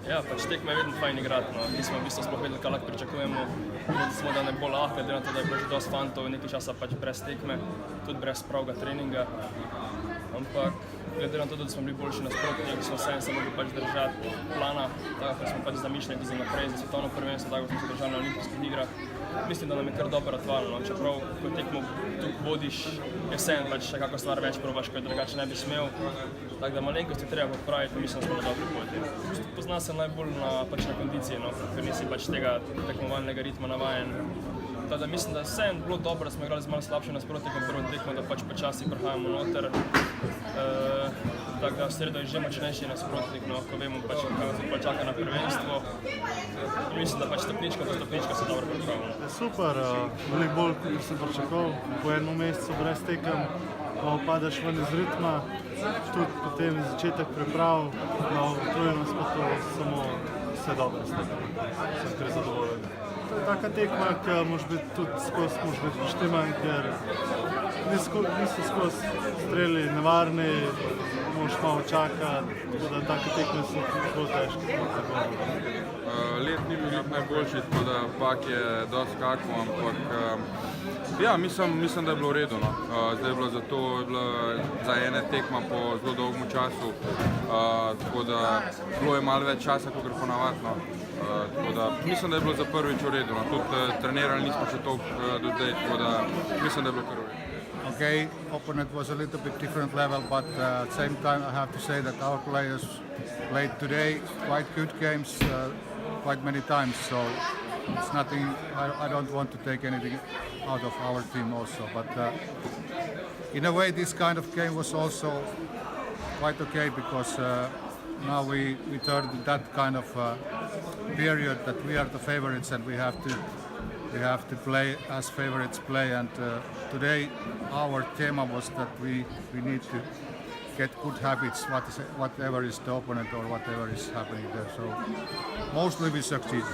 Ja, pač tekme je vedno fajn igrati, no. Nismo v bistvu sploh vedeli, kaj lahko pričakujemo. Vedeli smo, da ne bo lahko, glede na to, da je bilo že dosti fantov nekaj časa pač brez tekme, tudi brez pravega treninga. Ampak glede na to, da smo bili boljši nasprotniki, smo se mogli pač držati plana, tako kot smo pač zamišljeni za naprej, za svetovno prvenstvo, tako kot smo se držali na olimpijskih igrah. Mislim, da nam je kar dobro otvarjalo, no. Čeprav, ko tekmo tu vodiš, je vseeno pač nekako stvar več probaš, ko je drugače ne bi smel. Tako da malenkosti treba popraviti, mislim, da smo na dobri poti. Pozna se najbolj pač na kondiciji, no, ker nisi pač tega tekmovalnega ritma navajen. Tako da mislim, da je vseeno bilo dobro, da smo igrali z malo slabšim nasprotnikom prvo tekmo, da pač počasi prihajamo noter. Tako da v sredo je že močnejši nasprotnik, no, ko vemo pač, kaj nas pa čaka na prvenstvo. In mislim, da pač stopnička po stopnička se dobro pripravimo. Super, veliko bolj, kot sem pričakoval. Po enem mesecu brez tekem, malo padeš ven iz ritma, tudi potem začetek priprav, malo utrujenost pa to samo vse dobro s tem. Sem kar zadovoljen. To je taka tekma, ki moraš biti tudi skozi poštiman, ker niso skozi streli nevarni, moraš malo čakati, tako da take tekme so zelo težke. Let ni bil najboljši, tako da pak je dosti skakal, ampak ja, mislim, da je bilo v redu, no. Zdaj je bilo za ene tekma po zelo dolgem času, tako da bilo je malo več časa, kot je ponavadno. Tako da mislim, da je bilo za prvič v redu, no. Tudi trenirali nismo še toliko do zdaj, tako da mislim, da je bilo kar v redu. Okay, opponent was a little bit different level, but at the same time I have to say that our players played today quite good games, quite many times, so it's nothing, I don't want to take anything out of our team also, but in a way this kind of game was also quite okay, because now we turned that kind of period that we are the favorites and we have to play as favorites play, and today our theme was that we need to get good habits, whatever is the opponent or whatever is happening there, so mostly we succeeded.